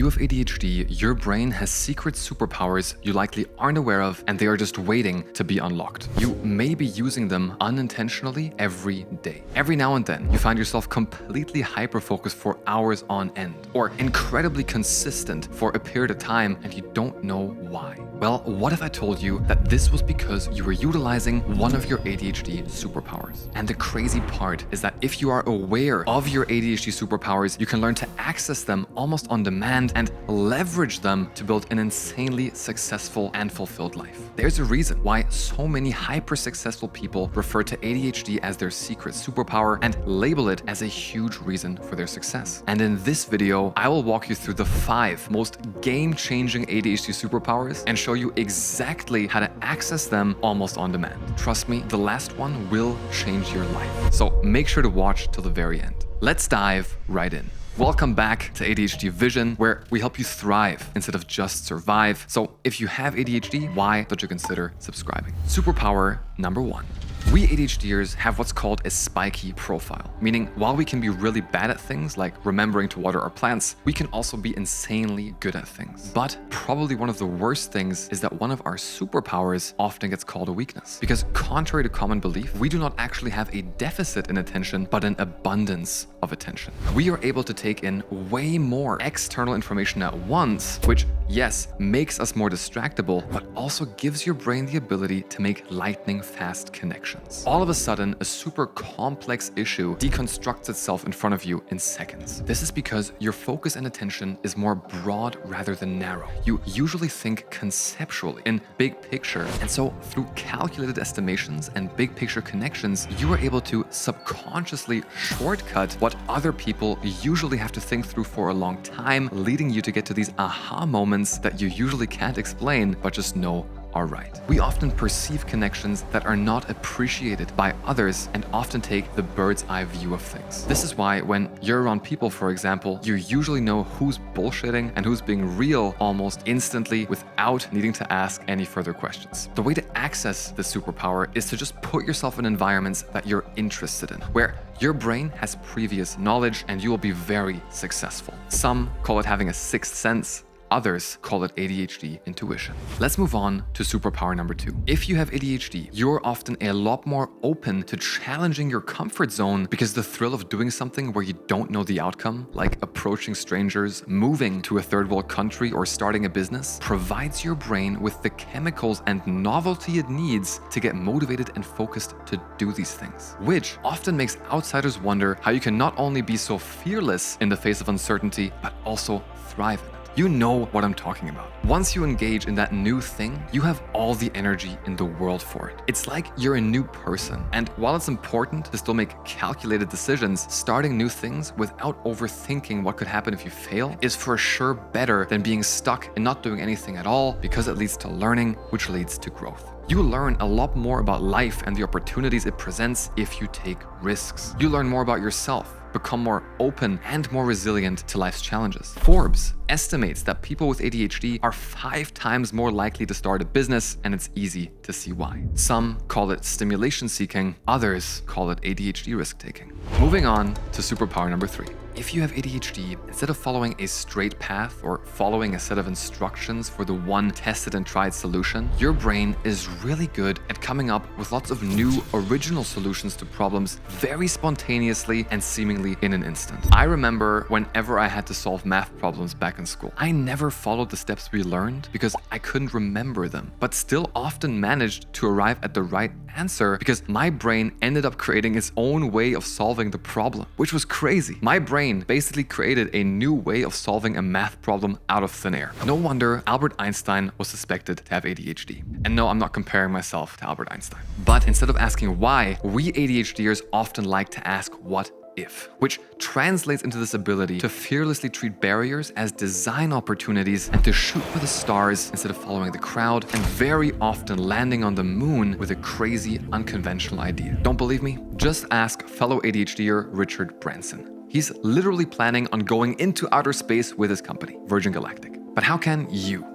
you have ADHD, your brain has secret superpowers you likely aren't aware of, and they are just waiting to be unlocked. You may be using them unintentionally every day. Every now and then, you find yourself completely hyper-focused for hours on end, or incredibly consistent for a period of time, and you don't know why. Well, what if I told you that this was because you were utilizing one of your ADHD superpowers? And the crazy part is that if you are aware of your ADHD superpowers, you can learn to access them almost on demand and leverage them to build an insanely successful and fulfilled life. There's a reason why so many hyper-successful people refer to ADHD as their secret superpower and label it as a huge reason for their success. And in this video, I will walk you through the 5 most game-changing ADHD superpowers and show you exactly how to access them almost on demand. Trust me, the last one will change your life. So make sure to watch till the very end. Let's dive right in. Welcome back to ADHDVision, where we help you thrive instead of just survive. So if you have ADHD, why don't you consider subscribing? Superpower number 1. We ADHDers have what's called a spiky profile, meaning while we can be really bad at things like remembering to water our plants, we can also be insanely good at things. But probably one of the worst things is that one of our superpowers often gets called a weakness. Because contrary to common belief, we do not actually have a deficit in attention, but an abundance of attention. We are able to take in way more external information at once, which, yes, makes us more distractible, but also gives your brain the ability to make lightning-fast connections. All of a sudden, a super complex issue deconstructs itself in front of you in seconds. This is because your focus and attention is more broad rather than narrow. You usually think conceptually in big picture, and so through calculated estimations and big picture connections, you are able to subconsciously shortcut what other people usually have to think through for a long time, leading you to get to these aha moments that you usually can't explain, but just know are right. We often perceive connections that are not appreciated by others and often take the bird's eye view of things. This is why when you're around people, for example, you usually know who's bullshitting and who's being real almost instantly without needing to ask any further questions. The way to access this superpower is to just put yourself in environments that you're interested in, where your brain has previous knowledge and you will be very successful. Some call it having a sixth sense. Others call it ADHD intuition. Let's move on to superpower number 2. If you have ADHD, you're often a lot more open to challenging your comfort zone because the thrill of doing something where you don't know the outcome, like approaching strangers, moving to a third world country, or starting a business, provides your brain with the chemicals and novelty it needs to get motivated and focused to do these things, which often makes outsiders wonder how you can not only be so fearless in the face of uncertainty, but also thrive in it. You know what I'm talking about. Once you engage in that new thing, you have all the energy in the world for it. It's like you're a new person. And while it's important to still make calculated decisions, starting new things without overthinking what could happen if you fail is for sure better than being stuck and not doing anything at all, because it leads to learning, which leads to growth. You learn a lot more about life and the opportunities it presents if you take risks. You learn more about yourself, become more open and more resilient to life's challenges. Forbes estimates that people with ADHD are 5 times more likely to start a business, and it's easy to see why. Some call it stimulation seeking, others call it ADHD risk taking. Moving on to superpower number 3. If you have ADHD, instead of following a straight path or following a set of instructions for the one tested and tried solution, your brain is really good at coming up with lots of new, original solutions to problems very spontaneously and seemingly in an instant. I remember whenever I had to solve math problems back in school, I never followed the steps we learned because I couldn't remember them, but still often managed to arrive at the right answer because my brain ended up creating its own way of solving the problem, which was crazy. My brain basically created a new way of solving a math problem out of thin air. No wonder Albert Einstein was suspected to have ADHD. And no, I'm not comparing myself to Albert Einstein. But instead of asking why, we ADHDers often like to ask what if, which translates into this ability to fearlessly treat barriers as design opportunities and to shoot for the stars instead of following the crowd, and very often landing on the moon with a crazy, unconventional idea. Don't believe me? Just ask fellow ADHDer Richard Branson. He's literally planning on going into outer space with his company, Virgin Galactic. But how can you,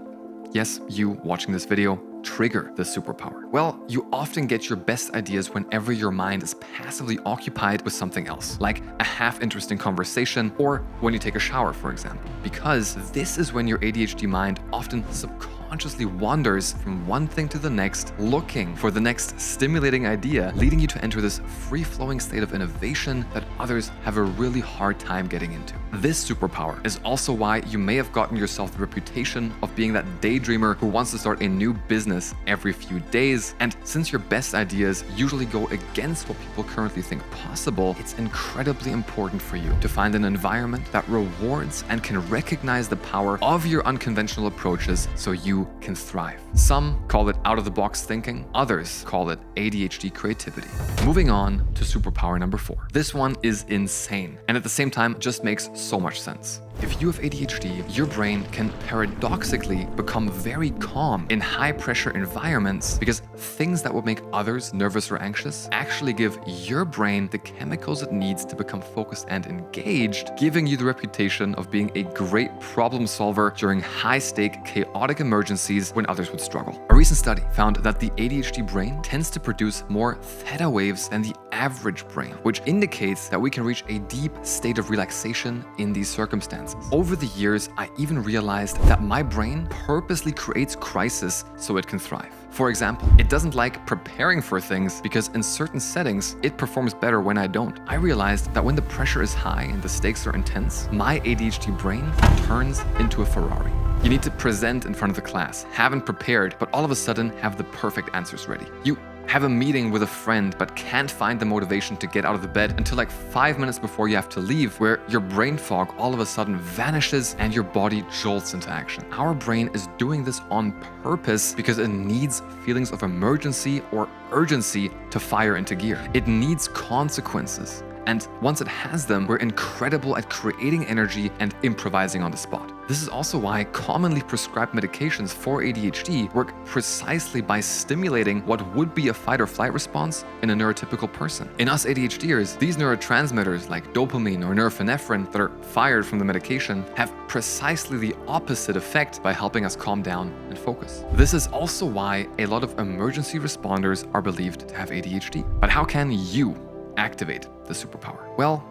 yes, you watching this video, trigger this superpower? Well, you often get your best ideas whenever your mind is passively occupied with something else, like a half-interesting conversation or when you take a shower, for example. Because this is when your ADHD mind often subconsciously wanders from one thing to the next, looking for the next stimulating idea, leading you to enter this free-flowing state of innovation that others have a really hard time getting into. This superpower is also why you may have gotten yourself the reputation of being that daydreamer who wants to start a new business every few days. And since your best ideas usually go against what people currently think possible, it's incredibly important for you to find an environment that rewards and can recognize the power of your unconventional approaches so you can thrive. Some call it out-of-the-box thinking, others call it ADHD creativity. Moving on to superpower number 4. This one is insane, and at the same time just makes so much sense. If you have ADHD, your brain can paradoxically become very calm in high-pressure environments because things that would make others nervous or anxious actually give your brain the chemicals it needs to become focused and engaged, giving you the reputation of being a great problem solver during high-stake, chaotic emergencies when others would struggle. A recent study found that the ADHD brain tends to produce more theta waves than the average brain, which indicates that we can reach a deep state of relaxation in these circumstances. Over the years, I even realized that my brain purposely creates crisis so it can thrive. For example, it doesn't like preparing for things because in certain settings, it performs better when I don't. I realized that when the pressure is high and the stakes are intense, my ADHD brain turns into a Ferrari. You need to present in front of the class, haven't prepared, but all of a sudden have the perfect answers ready. You have a meeting with a friend but can't find the motivation to get out of the bed until like 5 minutes before you have to leave, where your brain fog all of a sudden vanishes and your body jolts into action. Our brain is doing this on purpose because it needs feelings of emergency or urgency to fire into gear. It needs consequences. And once it has them, we're incredible at creating energy and improvising on the spot. This is also why commonly prescribed medications for ADHD work precisely by stimulating what would be a fight or flight response in a neurotypical person. In us ADHDers, these neurotransmitters like dopamine or norepinephrine that are fired from the medication have precisely the opposite effect by helping us calm down and focus. This is also why a lot of emergency responders are believed to have ADHD. But how can you activate the superpower? Well,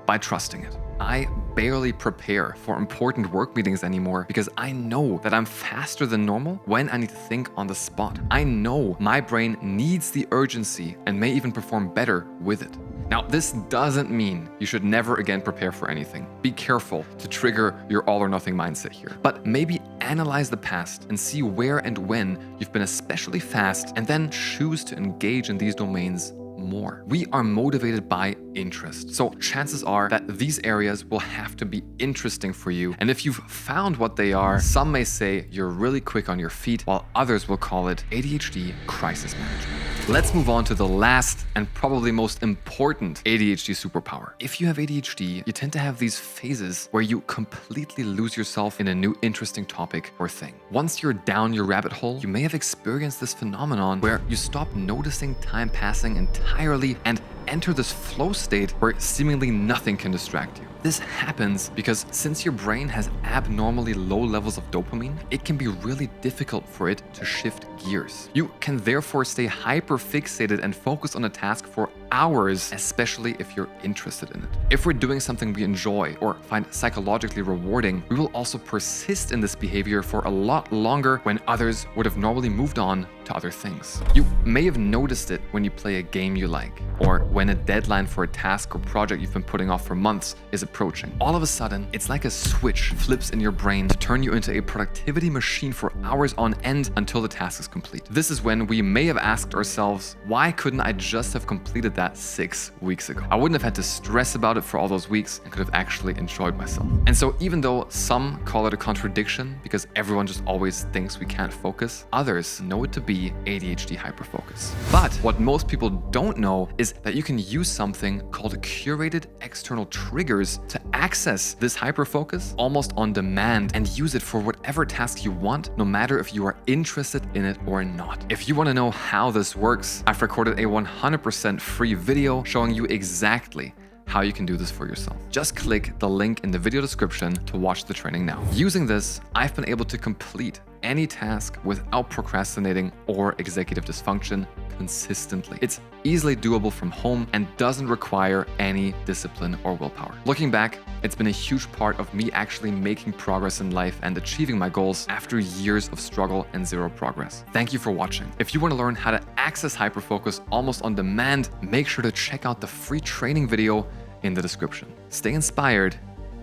by trusting it. I barely prepare for important work meetings anymore because I know that I'm faster than normal when I need to think on the spot. I know my brain needs the urgency and may even perform better with it. Now, this doesn't mean you should never again prepare for anything. Be careful to trigger your all or nothing mindset here. But maybe analyze the past and see where and when you've been especially fast and then choose to engage in these domains more. We are motivated by interest. So chances are that these areas will have to be interesting for you. And if you've found what they are, some may say you're really quick on your feet, while others will call it ADHD crisis management. Let's move on to the last and probably most important ADHD superpower. If you have ADHD, you tend to have these phases where you completely lose yourself in a new interesting topic or thing. Once you're down your rabbit hole, you may have experienced this phenomenon where you stop noticing time passing entirely and enter this flow state where seemingly nothing can distract you. This happens because since your brain has abnormally low levels of dopamine, it can be really difficult for it to shift gears. You can therefore stay hyper fixated and focused on a task for hours, especially if you're interested in it. If we're doing something we enjoy or find psychologically rewarding, we will also persist in this behavior for a lot longer when others would have normally moved on to other things. You may have noticed it when you play a game you like, or when a deadline for a task or project you've been putting off for months is approaching. All of a sudden, it's like a switch flips in your brain to turn you into a productivity machine for hours on end until the task is complete. This is when we may have asked ourselves, why couldn't I just have completed that 6 weeks ago? I wouldn't have had to stress about it for all those weeks and could have actually enjoyed myself. And so even though some call it a contradiction because everyone just always thinks we can't focus, others know it to be ADHD hyperfocus. But what most people don't know is that you can use something called curated external triggers to access this hyperfocus almost on demand and use it for whatever task you want, no matter if you are interested in it or not. If you want to know how this works, I've recorded a 100% free video showing you exactly how you can do this for yourself. Just click the link in the video description to watch the training now. Using this, I've been able to complete any task without procrastinating or executive dysfunction consistently. It's easily doable from home and doesn't require any discipline or willpower. Looking back, it's been a huge part of me actually making progress in life and achieving my goals after years of struggle and zero progress. Thank you for watching. If you want to learn how to access hyperfocus almost on demand, make sure to check out the free training video in the description. Stay inspired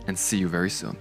and see you very soon.